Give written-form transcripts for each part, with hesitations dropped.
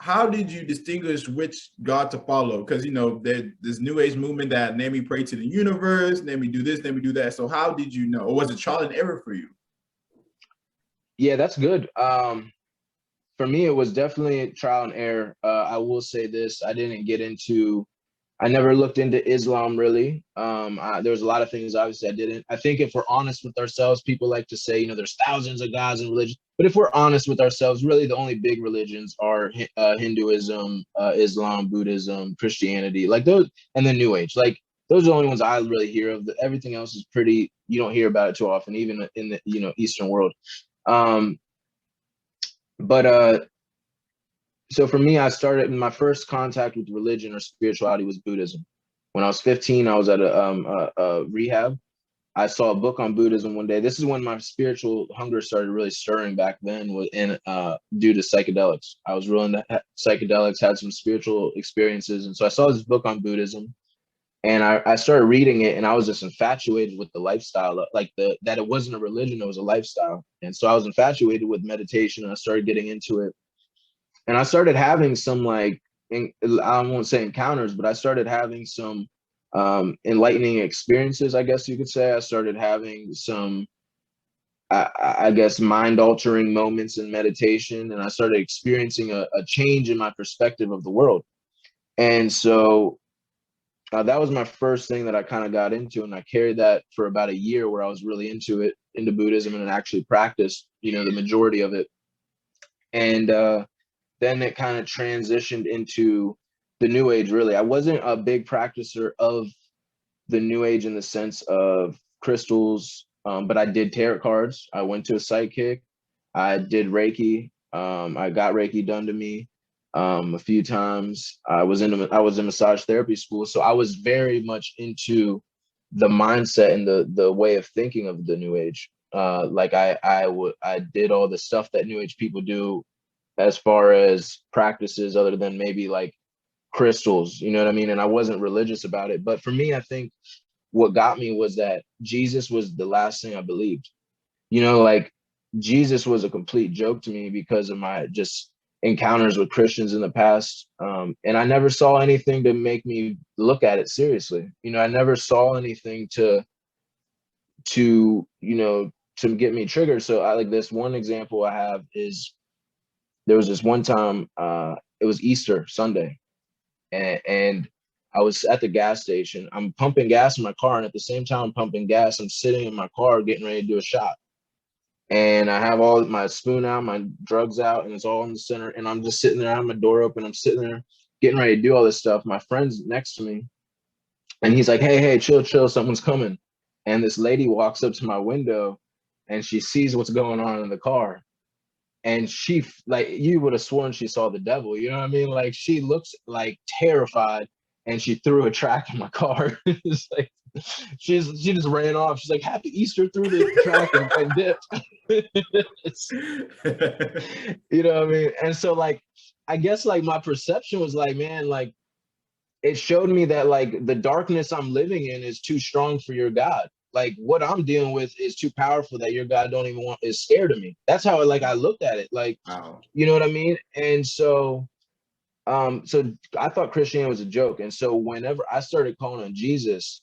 how did you distinguish which God to follow? Because, you know, there's this new age movement that name me pray to the universe, name me do this, name me do that. So how did you know? Or was it trial and error for you? Yeah, that's good. For me, it was definitely trial and error. I will say this: I never looked into Islam really. There was a lot of things obviously I didn't. I think if we're honest with ourselves, people like to say, you know, there's thousands of gods and religions. But if we're honest with ourselves, really the only big religions are Hinduism, Islam, Buddhism, Christianity, like those, and then New Age. Like those are the only ones I really hear of. Everything else is pretty. You don't hear about it too often, even in the Eastern world. Um, but so for me, I started my first contact with religion or spirituality was Buddhism. When I was 15, I was at a rehab. I saw a book on Buddhism one day. This is when my spiritual hunger started really stirring back then, due to psychedelics. I was really into psychedelics, had some spiritual experiences. And so I saw this book on Buddhism and I started reading it, and I was just infatuated with the lifestyle, that it wasn't a religion, it was a lifestyle. And so I was infatuated with meditation and I started getting into it. And I started having some I won't say encounters, but I started having some enlightening experiences, I guess you could say. I started having some, I guess, mind altering moments in meditation, and I started experiencing a change in my perspective of the world. And so that was my first thing that I kind of got into, and I carried that for about a year where I was really into Buddhism, and actually practiced, the majority of it. And then it kind of transitioned into the New Age. Really, I wasn't a big practicer of the New Age in the sense of crystals, but I did tarot cards. I went to a psychic. I did Reiki. I got Reiki done to me a few times. I was in massage therapy school, so I was very much into the mindset and the way of thinking of the New Age. I did all the stuff that New Age people do as far as practices, other than maybe like crystals, you know what I mean? And I wasn't religious about it. But for me, I think what got me was that Jesus was the last thing I believed. Like Jesus was a complete joke to me because of my just encounters with Christians in the past. And I never saw anything to make me look at it seriously. I never saw anything to get me triggered. So I like this one example I have is there was this one time, it was Easter Sunday, and I was at the gas station. I'm pumping gas in my car, and at the same time I'm pumping gas, I'm sitting in my car getting ready to do a shot. And I have all my spoon out, my drugs out, and it's all in the center. And I'm just sitting there, I have my door open, I'm sitting there getting ready to do all this stuff. My friend's next to me, and he's like, hey, chill, someone's coming. And this lady walks up to my window, and she sees what's going on in the car. And she, like, you would have sworn she saw the devil, you know what I mean? Like, she looks like terrified, and she threw a track in my car. It's like she just ran off. She's like, happy Easter, through the track and dipped. You know what I mean? And so, like, I guess like my perception was like, man, like, it showed me that like the darkness I'm living in is too strong for your God. Like what I'm dealing with is too powerful that your God don't even is scared of me. That's how I looked at it. Like, Wow. you know what I mean? And so so I thought Christianity was a joke. And so whenever I started calling on Jesus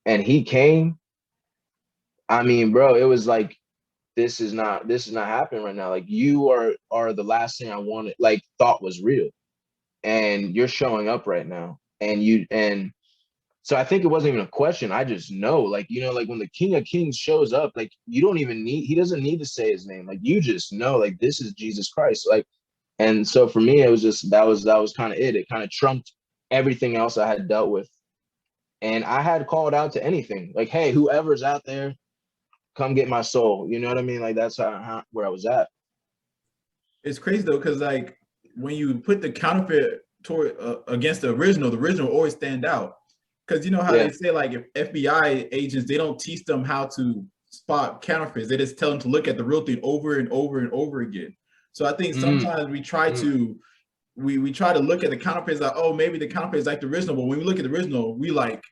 and he came, I mean, bro, it was like, this is not happening right now. Like, you are the last thing I wanted, like, thought was real. And you're showing up right now. And so I think it wasn't even a question. I just know, like, like when the King of Kings shows up, like, he doesn't need to say his name. Like, you just know, like, this is Jesus Christ. Like, and so for me, it was just, that was kind of it. It kind of trumped everything else I had dealt with. And I had called out to anything, like, hey, whoever's out there, come get my soul. You know what I mean? Like, that's where I was at. It's crazy though, because like when you put the counterfeit toward against the original always stand out. Because you know how they say, like, if FBI agents, they don't teach them how to spot counterfeits. They just tell them to look at the real thing over and over and over again. So I think sometimes we try to we try to look at the counterfeits like, oh, maybe the counterfeit is like the original. But when we look at the original, we like,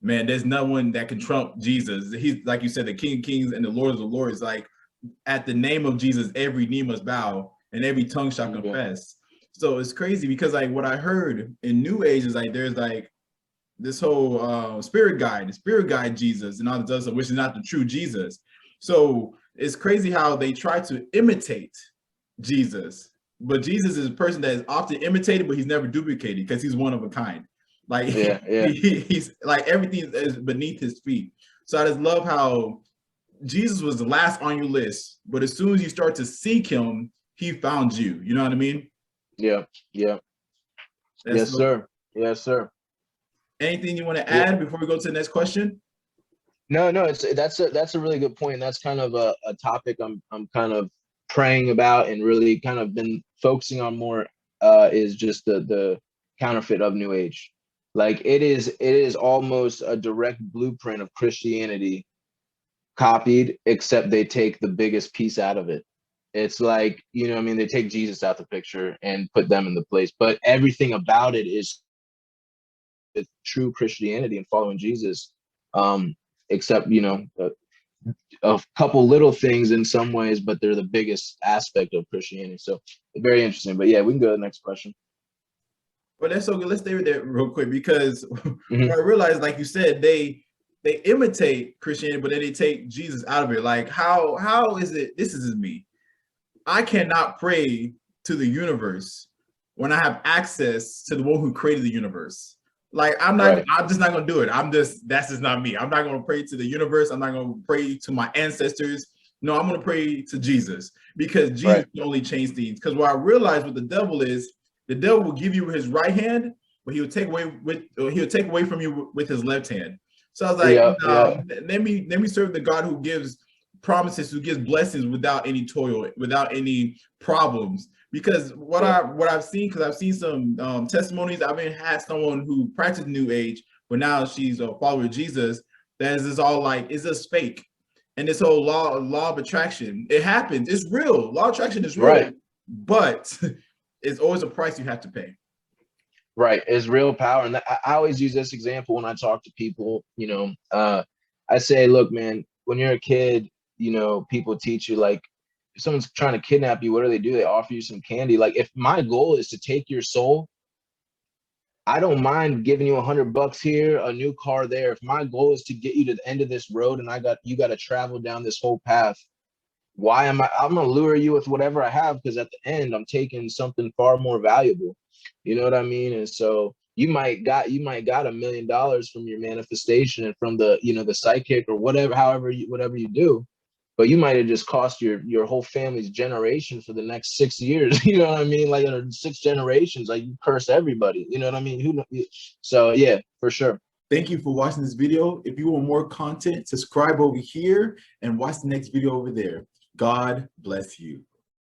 man, there's no one that can trump Jesus. He's, like you said, the King of Kings and the Lord of the Lords. Like, at the name of Jesus, every knee must bow and every tongue shall confess. So it's crazy because like what I heard in New Age is like there's like this whole spirit guide, the spirit guide Jesus and all this other stuff, which is not the true Jesus. So it's crazy how they try to imitate Jesus, but Jesus is a person that is often imitated, but he's never duplicated because he's one of a kind. Like he's like everything is beneath his feet. So I just love how Jesus was the last on your list, but as soon as you start to seek him, he found you. You know what I mean? Yeah. Yes, sir. Yes, sir. Anything you want to add before we go to the next question? No, that's a really good point. That's kind of a topic I'm kind of praying about and really kind of been focusing on more, is just the counterfeit of New Age. Like it is almost a direct blueprint of Christianity copied, except they take the biggest piece out of it. It's like, you know, I mean, they take Jesus out the picture and put them in the place, but everything about it is true Christianity and following Jesus. Except, you know, a couple little things in some ways, but they're the biggest aspect of Christianity. So very interesting. But yeah, we can go to the next question. Well, that's so good. Let's stay with that real quick because I realized, like you said, they imitate Christianity, but then they take Jesus out of it. Like, how is it? This is me. I cannot pray to the universe when I have access to the one who created the universe. Like I'm just not gonna do it. That's just not me. I'm not gonna pray to the universe. I'm not gonna pray to my ancestors. No, I'm gonna pray to Jesus because Jesus can only change things. Because what I realized with the devil is the devil will give you his right hand, but he'll take away from you with his left hand. So I was like, let me serve the God who gives promises, who gives blessings without any toil, without any problems. Because what I've seen, because I've seen some testimonies, I've even had someone who practiced New Age, but now she's a follower of Jesus. That is all like, it's just fake. And this whole law of attraction, it happens. It's real. Law of attraction is real, but it's always a price you have to pay. Right, it's real power, and I always use this example when I talk to people. You know, I say, look, man, when you're a kid, you know, people teach you like, if someone's trying to kidnap you, what do? They offer you some candy. Like, if my goal is to take your soul, I don't mind giving you $100 here, a new car there. If my goal is to get you to the end of this road and you got to travel down this whole path, I'm gonna lure you with whatever I have, because at the end I'm taking something far more valuable. You know what I mean? And so you might got $1 million from your manifestation and from the, you know, the psychic or whatever, whatever you do, but you might have just cost your whole family's generation for the next 6 years. You know what I mean? Like 6 generations, like you curse everybody. You know what I mean? So yeah, for sure. Thank you for watching this video. If you want more content, subscribe over here and watch the next video over there. God bless you.